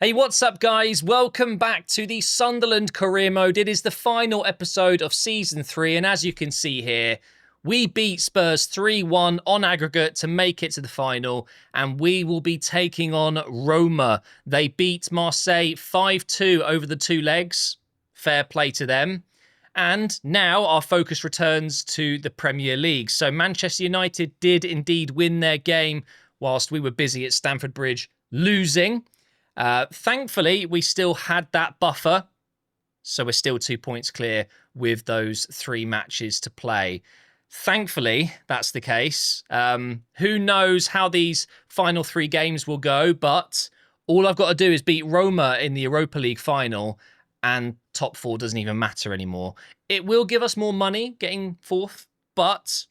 Hey, what's up, guys? Welcome back to the Sunderland career mode. It is the final episode of Season 3, and as you can see here, we beat Spurs 3-1 on aggregate to make it to the final, and we will be taking on Roma. They beat Marseille 5-2 over the two legs. Fair play to them. And now our focus returns to the Premier League. So Manchester United did indeed win their game whilst we were busy at Stamford Bridge losing. Thankfully, we still had that buffer, so we're still 2 points clear with those 3 matches to play. Thankfully, that's the case. Who knows how these final 3 games will go, but all I've got to do is beat Roma in the Europa League final, and top 4 doesn't even matter anymore. It will give us more money getting 4th, but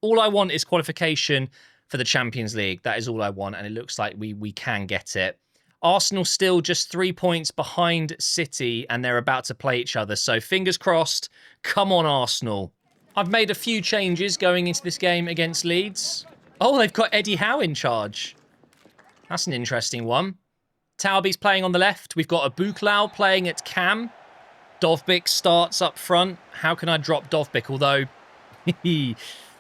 all I want is qualification for the Champions League. That is all I want, and it looks like we can get it. Arsenal still just 3 points behind City, and they're about to play each other. So fingers crossed. Come on, Arsenal. I've made a few changes going into this game against Leeds. Oh, they've got Eddie Howe in charge. That's an interesting one. Taube's playing on the left. We've got Abuklao playing at cam. Dovbyk starts up front. How can I drop Dovbyk? Although,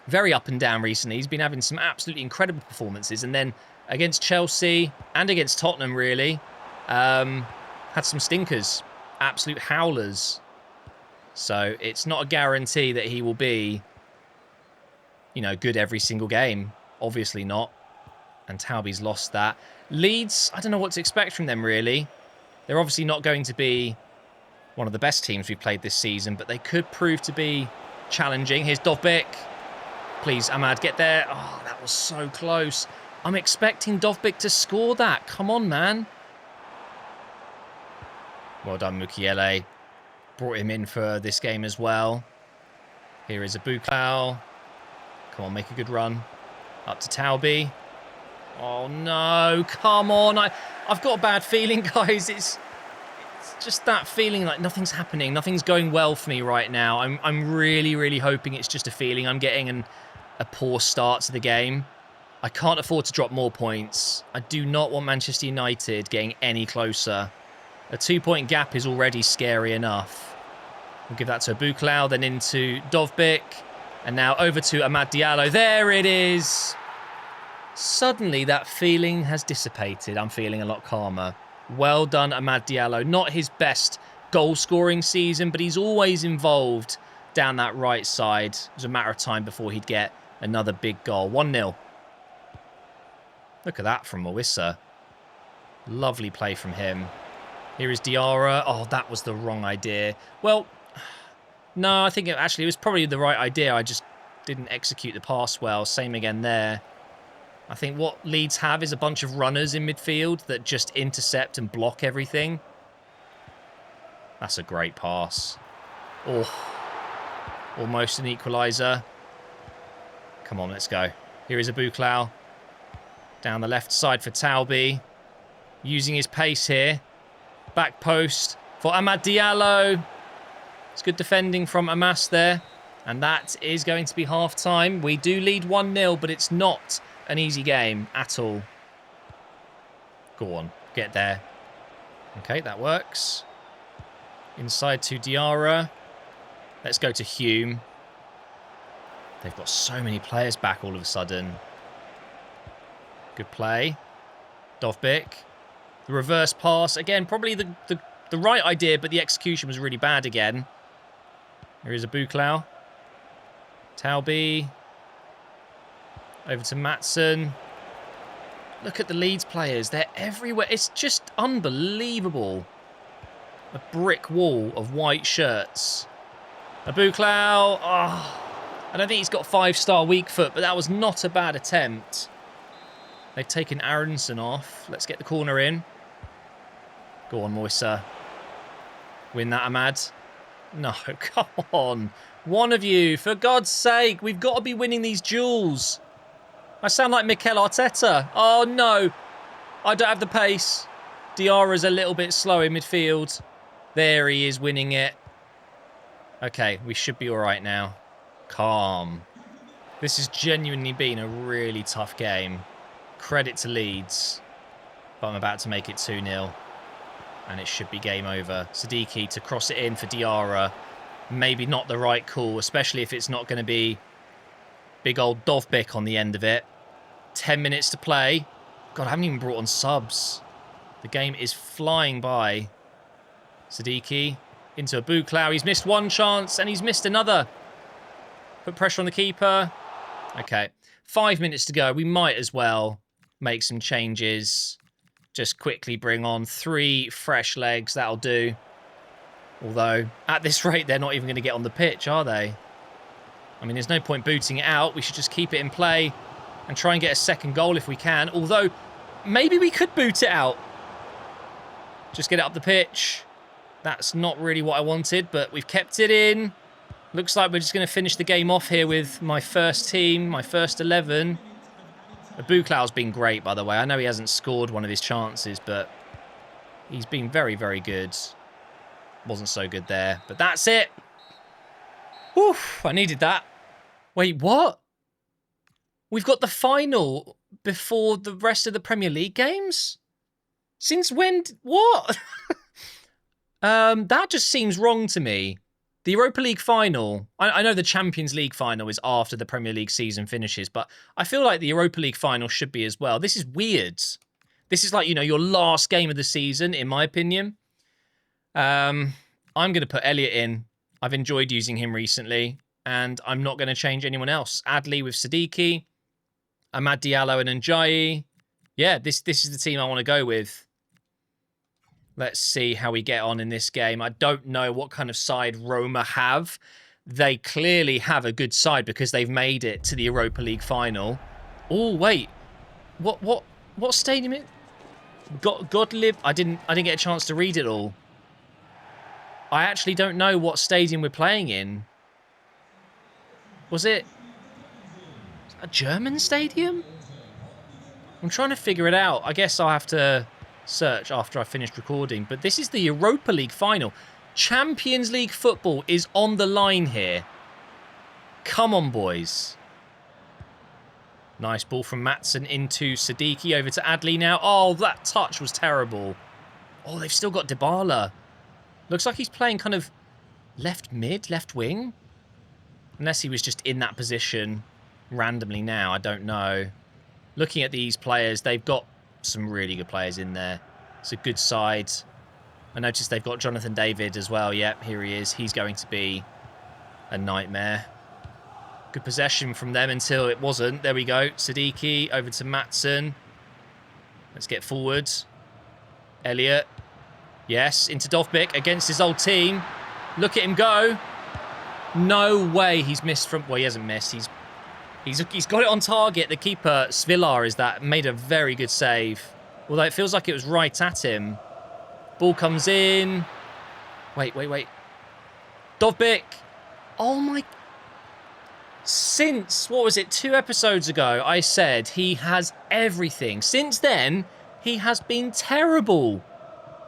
very up and down recently. He's been having some absolutely incredible performances. And then against Chelsea and against Tottenham, really, had some stinkers, absolute howlers. So it's not a guarantee that he will be, good every single game. Obviously not. And Taube's lost that. Leeds, I don't know what to expect from them, really. They're obviously not going to be one of the best teams we've played this season, but they could prove to be challenging. Here's Dovbyk. Please, Ahmad, get there. Oh, that was so close. I'm expecting Dovbyk to score that. Come on, man. Well done, Mukiele. Brought him in for this game as well. Here is Abuklao. Come on, make a good run. Up to Taube. Oh, no. Come on. I've got a bad feeling, guys. It's just that feeling like nothing's happening. Nothing's going well for me right now. I'm really, really hoping it's just a feeling I'm getting a poor start to the game. I can't afford to drop more points. I do not want Manchester United getting any closer. A 2-point gap is already scary enough. We'll give that to Abuklao, then into Dovbyk. And now over to Amad Diallo. There it is. Suddenly that feeling has dissipated. I'm feeling a lot calmer. Well done, Amad Diallo. Not his best goal-scoring season, but he's always involved down that right side. It was a matter of time before he'd get another big goal. 1-0. Look at that from Mawissa. Lovely play from him. Here is Diarra. Oh, that was the wrong idea. Well, no, I think it was probably the right idea. I just didn't execute the pass well. Same again there. I think what Leeds have is a bunch of runners in midfield that just intercept and block everything. That's a great pass. Oh, almost an equaliser. Come on, let's go. Here is Abuklao. Down the left side for Taube. Using his pace here. Back post for Amad Diallo. It's good defending from Amas there. And that is going to be half-time. We do lead 1-0, but it's not an easy game at all. Go on, get there. Okay, that works. Inside to Diarra. Let's go to Hume. They've got so many players back all of a sudden. Good play. Dovbyk. The reverse pass. Again, probably the right idea, but the execution was really bad again. Here is Abuklao. Taube. Over to Maatsen. Look at the Leeds players. They're everywhere. It's just unbelievable. A brick wall of white shirts. Abuklao. Oh, I don't think he's got 5-star weak foot, but that was not a bad attempt. They've taken Aronson off. Let's get the corner in. Go on, Moisa. Win that, Ahmad. No, come on. One of you, for God's sake. We've got to be winning these duels. I sound like Mikel Arteta. Oh, no. I don't have the pace. Diarra's a little bit slow in midfield. There he is winning it. Okay, we should be all right now. Calm. This has genuinely been a really tough game. Credit to Leeds. But I'm about to make it 2-0. And it should be game over. Siddiqui to cross it in for Diarra. Maybe not the right call, especially if it's not going to be big old Dovbyk on the end of it. 10 minutes to play. God, I haven't even brought on subs. The game is flying by. Siddiqui into a Buklaw. He's missed one chance and he's missed another. Put pressure on the keeper. Okay, 5 minutes to go. We might as well make some changes. Just quickly bring on 3 fresh legs. That'll do. Although, at this rate, they're not even going to get on the pitch, are they? I mean, there's no point booting it out. We should just keep it in play and try and get a second goal if we can. Although, maybe we could boot it out. Just get it up the pitch. That's not really what I wanted, but we've kept it in. Looks like we're just going to finish the game off here with my first team, my first 11. Buklaw's been great, by the way. I know he hasn't scored one of his chances, but he's been very, very good. Wasn't so good there, but that's it. Whew, I needed that. Wait, what? We've got the final before the rest of the Premier League games? Since when? What? That just seems wrong to me. The Europa League final, I know the Champions League final is after the Premier League season finishes, but I feel like the Europa League final should be as well. This is weird. This is like, you know, your last game of the season, in my opinion. I'm going to put Elliot in. I've enjoyed using him recently, and I'm not going to change anyone else. Adli with Siddiqui, Amad Diallo and Njayi. Yeah, this is the team I want to go with. Let's see how we get on in this game. I don't know what kind of side Roma have. They clearly have a good side because they've made it to the Europa League final. Oh, wait. What stadium is it? Godlib? I didn't get a chance to read it all. I actually don't know what stadium we're playing in. Was it a German stadium? I'm trying to figure it out. I guess I'll have to search after I finished recording. But this is the Europa League final. Champions League football is on the line here. Come on, boys. Nice ball from Maatsen into Siddiqui. Over to Adli now. Oh, that touch was terrible. Oh, they've still got Dybala. Looks like he's playing kind of left mid, left wing. Unless he was just in that position randomly now. I don't know. Looking at these players, they've got some really good players in there. It's a good side. I noticed they've got Jonathan David as well. Yep, here he is. He's going to be a nightmare. Good possession from them until it wasn't. There we go. Siddiqui over to Maatsen. Let's get forward. Elliot. Yes, into Dovbyk against his old team. Look at him go. No way he's missed from... Well, he hasn't missed. He's got it on target. The keeper, Svilar, is that, made a very good save. Although it feels like it was right at him. Ball comes in. Wait. Dovbyk. Oh my... Since, what was it, 2 episodes ago, I said he has everything. Since then, he has been terrible.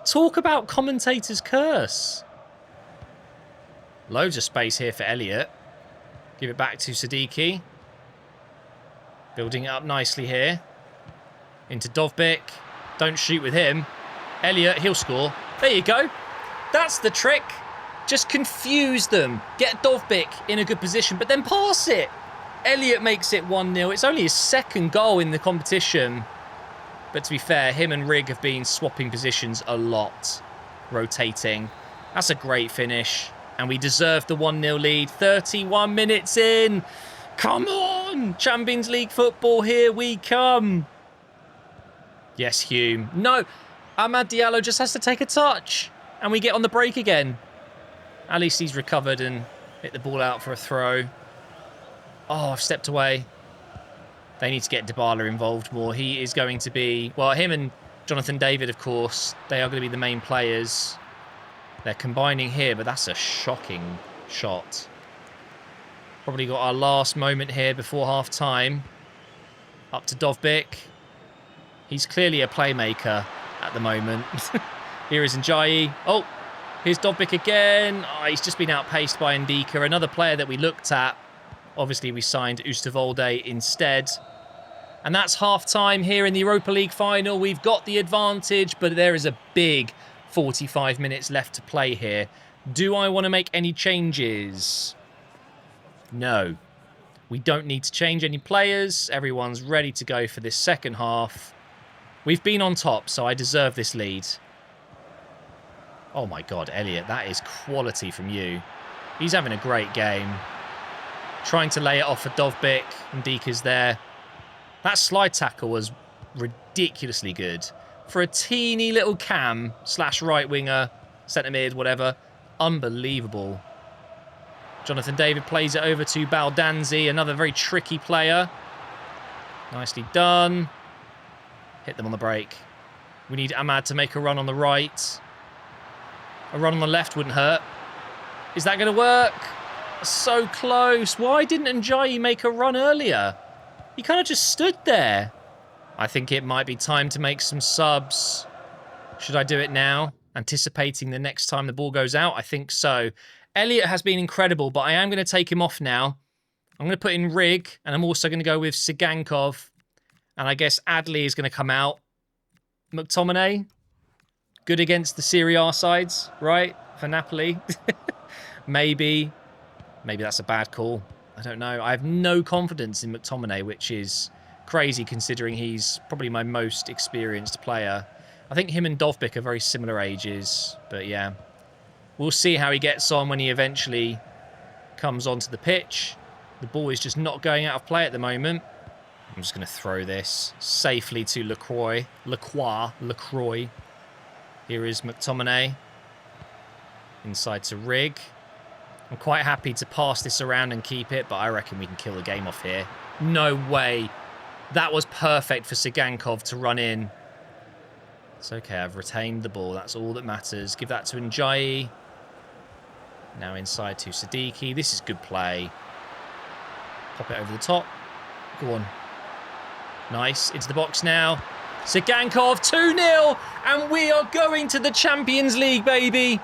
Talk about commentator's curse. Loads of space here for Elliot. Give it back to Siddiqui. Building it up nicely here. Into Dovbyk. Don't shoot with him. Elliot, he'll score. There you go. That's the trick. Just confuse them. Get Dovbyk in a good position, but then pass it. Elliot makes it 1-0. It's only his second goal in the competition. But to be fair, him and Rig have been swapping positions a lot. Rotating. That's a great finish. And we deserve the 1-0 lead. 31 minutes in. Come on! Champions League football, here we come. Yes, Hume. No! Amad Diallo just has to take a touch. And we get on the break again. At least he's recovered and hit the ball out for a throw. Oh, I've stepped away. They need to get Dybala involved more. He is going to be... Well, him and Jonathan David, of course, they are going to be the main players. They're combining here, but that's a shocking shot. Probably got our last moment here before half-time. Up to Dovbyk. He's clearly a playmaker at the moment. Here is Njayi. Oh, here's Dovbyk again. Oh, he's just been outpaced by Ndika, another player that we looked at Obviously, we signed Oosterwolde instead. And that's half-time here in the Europa League final. We've got the advantage, but there is a big 45 minutes left to play here. Do I want to make any changes? No. We don't need to change any players. Everyone's ready to go for this second half. We've been on top, so I deserve this lead. Oh my God, Elliot, that is quality from you. He's having a great game. Trying to lay it off for Dovbyk, and Dika's there. That slide tackle was ridiculously good. For a teeny little cam / right winger, centre mid, whatever. Unbelievable. Jonathan David plays it over to Baldanzi, another very tricky player. Nicely done. Hit them on the break. We need Ahmad to make a run on the right. A run on the left wouldn't hurt. Is that going to work? So close. Why didn't Njayi make a run earlier? He kind of just stood there. I think it might be time to make some subs. Should I do it now? Anticipating the next time the ball goes out? I think so. Elliot has been incredible, but I am going to take him off now. I'm going to put in Rig, and I'm also going to go with Sigankov. And I guess Adley is going to come out. McTominay, good against the Serie A sides, right? For Napoli. Maybe that's a bad call. I don't know. I have no confidence in McTominay, which is crazy considering he's probably my most experienced player. I think him and Dovbyk are very similar ages, but yeah. We'll see how he gets on when he eventually comes onto the pitch. The ball is just not going out of play at the moment. I'm just going to throw this safely to Lacroix. Here is McTominay. Inside to Rig. I'm quite happy to pass this around and keep it, but I reckon we can kill the game off here. No way. That was perfect for Sigankov to run in. It's okay, I've retained the ball. That's all that matters. Give that to Njayi. Now inside to Siddiqui. This is good play. Pop it over the top. Go on. Nice. Into the box now. Sigankov, 2-0. And we are going to the Champions League, baby.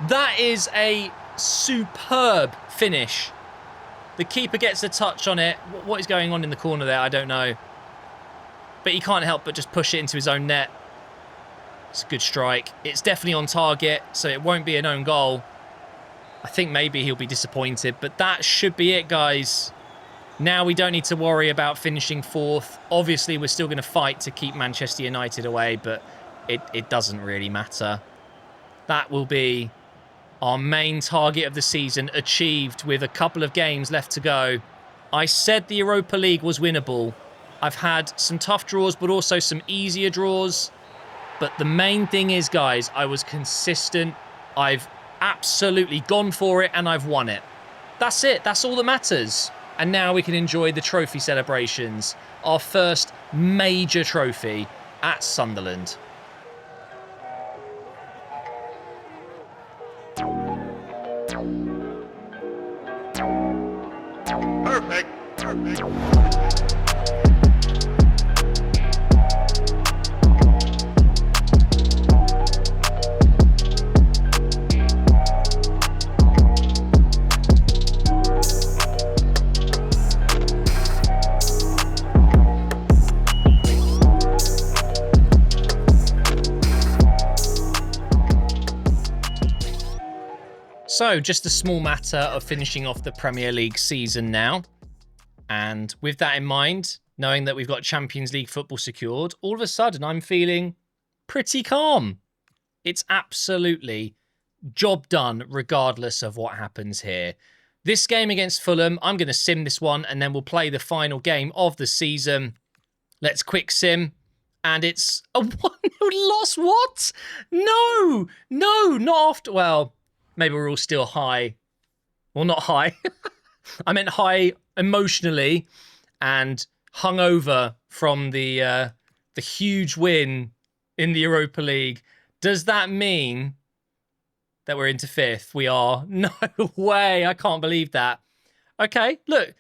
That is a superb finish. The keeper gets a touch on it. What is going on in the corner there? I don't know. But he can't help but just push it into his own net. It's a good strike. It's definitely on target, so it won't be an own goal. I think maybe he'll be disappointed, but that should be it, guys. Now we don't need to worry about finishing fourth. Obviously, we're still going to fight to keep Manchester United away, but it doesn't really matter. That will be our main target of the season achieved with a couple of games left to go. I said the Europa League was winnable. I've had some tough draws, but also some easier draws. But the main thing is, guys, I was consistent. I've absolutely gone for it, and I've won it. That's it. That's all that matters. And now we can enjoy the trophy celebrations. Our first major trophy at Sunderland. Perfect. So, just a small matter of finishing off the Premier League season now. And with that in mind, knowing that we've got Champions League football secured, all of a sudden I'm feeling pretty calm. It's absolutely job done regardless of what happens here. This game against Fulham, I'm going to sim this one and then we'll play the final game of the season. Let's quick sim. And it's a 1-0 loss. What? No, not after. Well, maybe we're all still high. Well, not high. I meant high emotionally and hungover from the huge win in the Europa League. Does that mean that we're into fifth? We are. No way. I can't believe that. Okay, look,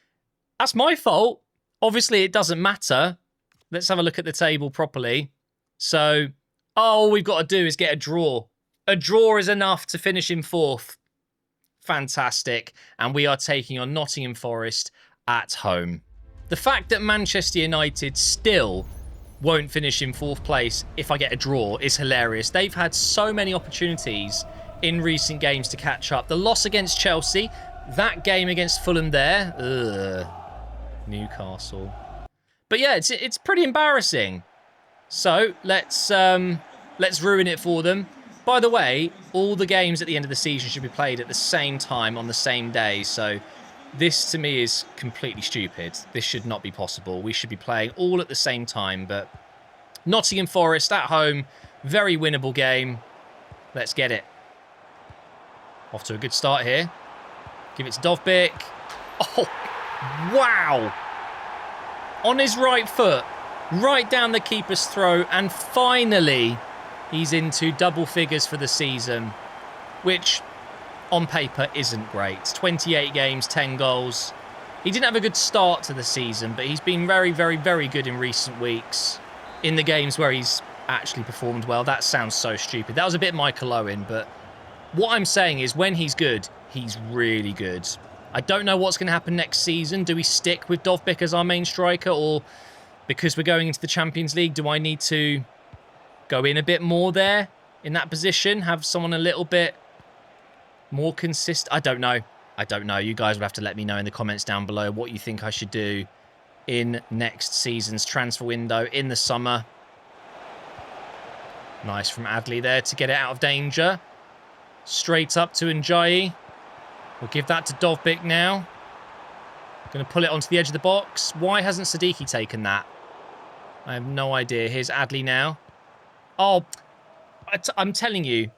that's my fault. Obviously, it doesn't matter. Let's have a look at the table properly. So, all we've got to do is get a draw. A draw is enough to finish in fourth. fantastic. And we are taking on Nottingham Forest at home. The fact that Manchester United still won't finish in 4th place if I get a draw is hilarious. They've had so many opportunities in recent games to catch up. The loss against Chelsea, that game against Fulham there, Newcastle. But yeah, it's pretty embarrassing. So let's ruin it for them. By the way, all the games at the end of the season should be played at the same time on the same day. So this, to me, is completely stupid. This should not be possible. We should be playing all at the same time. But Nottingham Forest at home, very winnable game. Let's get it. Off to a good start here. Give it to Dovbyk. Oh, wow. On his right foot, right down the keeper's throat. And finally, he's into double figures for the season, which on paper isn't great. 28 games, 10 goals. He didn't have a good start to the season, but he's been very, very, very good in recent weeks in the games where he's actually performed well. That sounds so stupid. That was a bit Michael Owen, but what I'm saying is when he's good, he's really good. I don't know what's going to happen next season. Do we stick with Dovbyk as our main striker, or because we're going into the Champions League, do I need to go in a bit more there in that position? Have someone a little bit more consistent? I don't know. I don't know. You guys will have to let me know in the comments down below what you think I should do in next season's transfer window in the summer. Nice from Adley there to get it out of danger. Straight up to Njayi. We'll give that to Dovbyk now. Going to pull it onto the edge of the box. Why hasn't Siddiqui taken that? I have no idea. Here's Adley now. Oh, I'm telling you,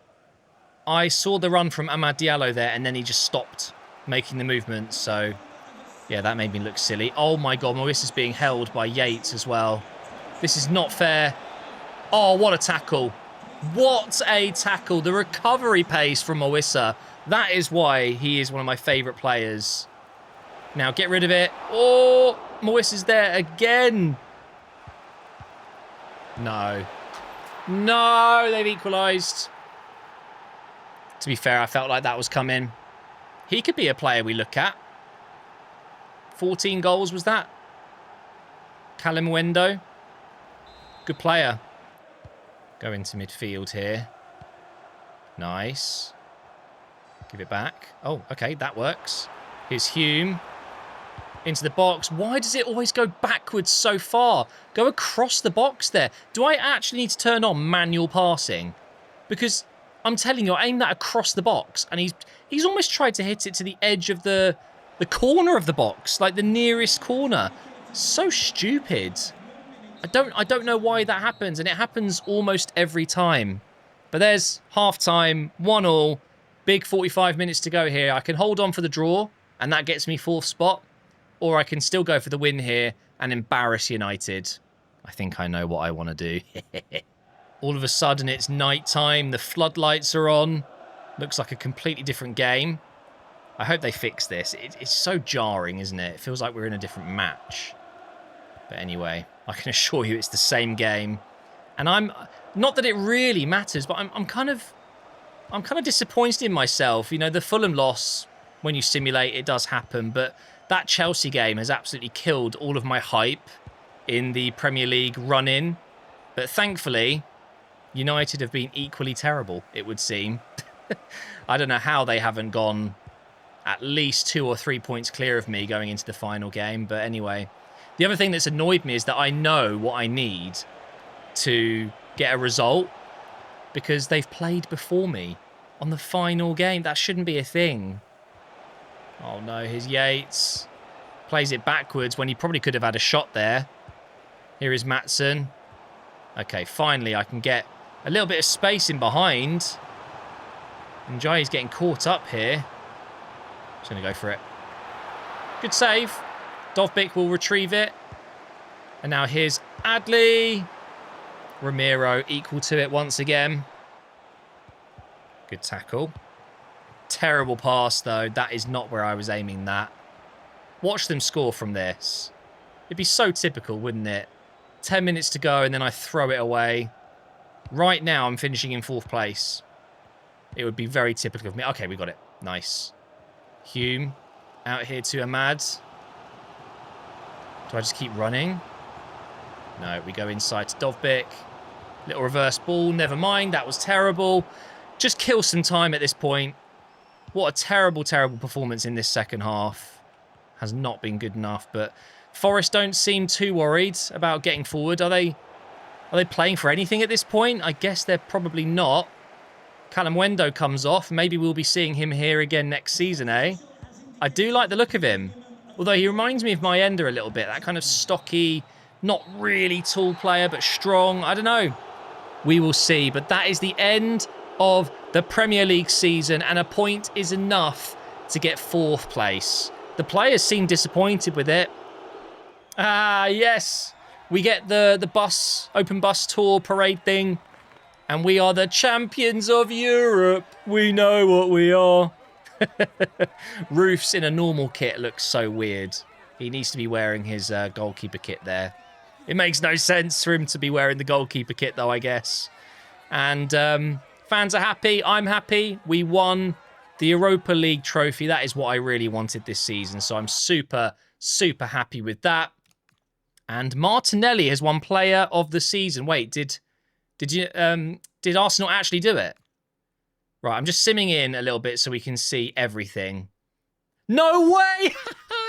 I saw the run from Amad Diallo there, and then he just stopped making the movement. So, yeah, that made me look silly. Oh, my God. Moises is being held by Yates as well. This is not fair. Oh, what a tackle. What a tackle. The recovery pace from Moises. That is why he is one of my favourite players. Now, get rid of it. Oh, Moises is there again. No. No, they've equalised. To be fair, I felt like that was coming. He could be a player we look at. 14 goals was that? Kalimuendo. Good player. Go into midfield here. Nice. Give it back. Oh, okay, that works. Here's Hume. Into the box. Why does it always go backwards so far? Go across the box there. Do I actually need to turn on manual passing? Because I'm telling you, I aimed that across the box, and he's almost tried to hit it to the edge of the corner of the box, like the nearest corner. So stupid. I don't know why that happens, and it happens almost every time. But there's half-time, 1-1, big 45 minutes to go here. I can hold on for the draw, and that gets me 4th spot. Or I can still go for the win here and embarrass United. I think I know what I want to do. All of a sudden, it's night time. The floodlights are on. Looks like a completely different game. I hope they fix this. It's so jarring, isn't it? It feels like we're in a different match. But anyway, I can assure you it's the same game. And I'm... Not that it really matters, but I'm kind of disappointed in myself. You know, the Fulham loss, when you simulate, it does happen. But that Chelsea game has absolutely killed all of my hype in the Premier League run-in. But thankfully, United have been equally terrible, it would seem. I don't know how they haven't gone at least 2 or 3 points clear of me going into the final game. But anyway, the other thing that's annoyed me is that I know what I need to get a result because they've played before me on the final game. That shouldn't be a thing. Oh no, here's Yates. Plays it backwards when he probably could have had a shot there. Here is Maatsen. Okay, finally I can get a little bit of space in behind. And Njayi's getting caught up here. Just going to go for it. Good save. Dovbyk will retrieve it. And now here's Adley. Ramiro equal to it once again. Good tackle. Terrible pass, though. That is not where I was aiming that. Watch them score from this. It'd be so typical, wouldn't it? 10 minutes to go, and then I throw it away. Right now, I'm finishing in 4th place. It would be very typical of me. Okay, we got it. Nice. Hume out here to Ahmad. Do I just keep running? No, we go inside to Dovbyk. Little reverse ball. Never mind. That was terrible. Just kill some time at this point. What a terrible, terrible performance in this second half. Has not been good enough. But Forest don't seem too worried about getting forward. Are they playing for anything at this point? I guess they're probably not. Callum Wendo comes off. Maybe we'll be seeing him here again next season, eh? I do like the look of him. Although he reminds me of Mayenda a little bit. That kind of stocky, not really tall player, but strong. I don't know. We will see. But that is the end of the Premier League season. And a point is enough to get 4th place. The players seem disappointed with it. Ah, yes. We get the bus, open bus tour parade thing. And we are the champions of Europe. We know what we are. Roofs in a normal kit looks so weird. He needs to be wearing his goalkeeper kit there. It makes no sense for him to be wearing the goalkeeper kit, though, I guess. And fans are happy. I'm happy. We won the Europa League trophy. That is what I really wanted this season. So I'm super, super happy with that. And Martinelli has won Player of the Season. Wait, did Arsenal actually do it? Right, I'm just simming in a little bit so we can see everything. No way!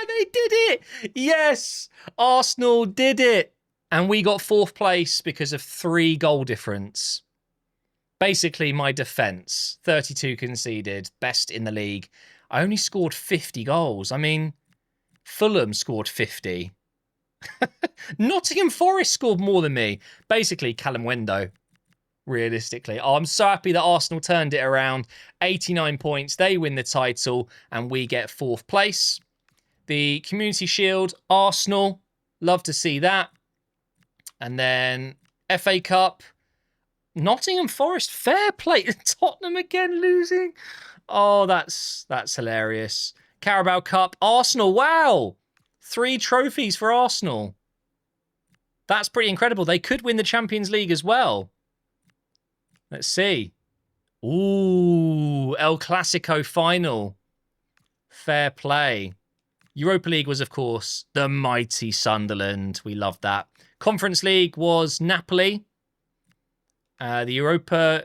They did it! Yes! Arsenal did it! And we got 4th place because of 3 goal difference. Basically, my defence. 32 conceded, best in the league. I only scored 50 goals. I mean, Fulham scored 50. Nottingham Forest scored more than me. Basically, Callum Wendo. Realistically. Oh, I'm so happy that Arsenal turned it around. 89 points. They win the title and we get 4th place. The Community Shield, Arsenal. Love to see that. And then FA Cup. Nottingham Forest, fair play. Tottenham again losing. Oh, that's hilarious. Carabao Cup, Arsenal. Wow. 3 trophies for Arsenal. That's pretty incredible. They could win the Champions League as well. Let's see. Ooh, El Clasico final. Fair play. Europa League was, of course, the mighty Sunderland. We loved that. Conference League was Napoli. The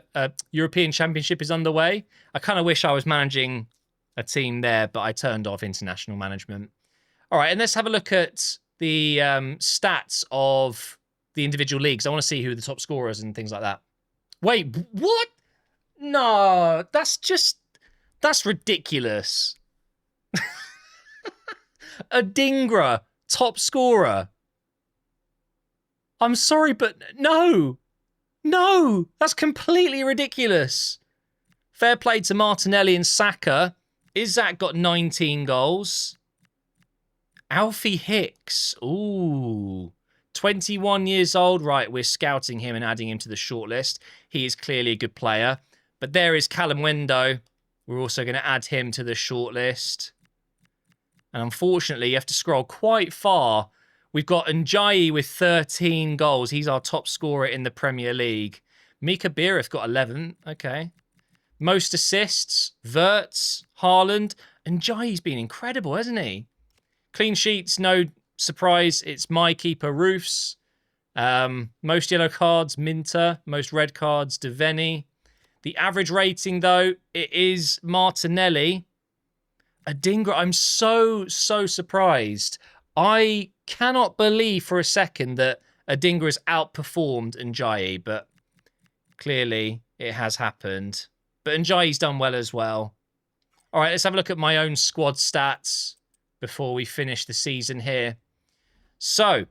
European Championship is underway. I kind of wish I was managing a team there, but I turned off international management. All right, and let's have a look at the stats of the individual leagues. I want to see who the top scorers and things like that. Wait, what? No, that's ridiculous. Adingra, top scorer. I'm sorry, but no, that's completely ridiculous. Fair play to Martinelli and Saka. Isak got 19 goals. Alfie Hicks, ooh. 21 years old. Right, we're scouting him and adding him to the shortlist. He is clearly a good player. But there is Callum Wendo. We're also going to add him to the shortlist. And unfortunately, you have to scroll quite far. We've got Njayi with 13 goals. He's our top scorer in the Premier League. Mika Biereth got 11. Okay. Most assists, Wirtz, Haaland. Njayi's been incredible, hasn't he? Clean sheets, no surprise, it's my keeper, Roofs. Most yellow cards, Minter. Most red cards, Deveni. The average rating, though, it is Martinelli. Adingra, I'm so surprised. I cannot believe for a second that Adingra has outperformed Njayi, but clearly it has happened. But Njayi's done well as well. All right, let's have a look at my own squad stats before we finish the season here. So,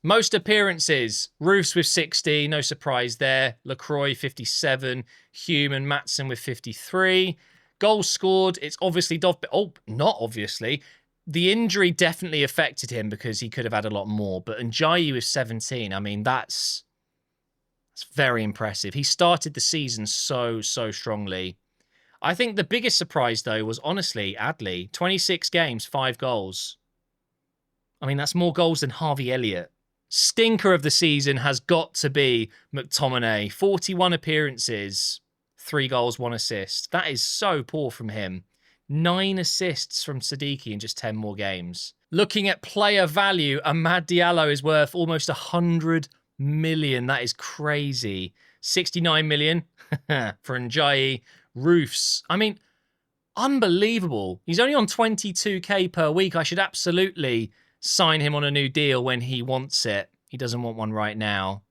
most appearances. Roofs with 60, no surprise there. Lacroix, 57. Hume and Maatsen with 53. Goals scored, it's obviously Dovbyk. Oh, not obviously. The injury definitely affected him because he could have had a lot more. But Njayi with 17, I mean, that's very impressive. He started the season so strongly. I think the biggest surprise, though, was honestly Adley. 26 games, 5 goals. I mean, that's more goals than Harvey Elliott. Stinker of the season has got to be McTominay. 41 appearances, 3 goals, 1 assist. That is so poor from him. 9 assists from Siddiqui in just 10 more games. Looking at player value, Amad Diallo is worth almost 100 million. That is crazy. 69 million for Njayi. Roofs. I mean, unbelievable. He's only on 22k per week. I should absolutely sign him on a new deal when he wants it. He doesn't want one right now.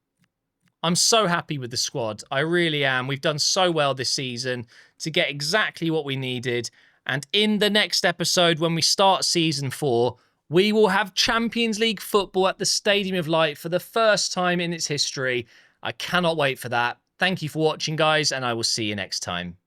I'm so happy with the squad. I really am. We've done so well this season to get exactly what we needed. And in the next episode, when we start season 4, we will have Champions League football at the Stadium of Light for the first time in its history. I cannot wait for that. Thank you for watching, guys, and I will see you next time.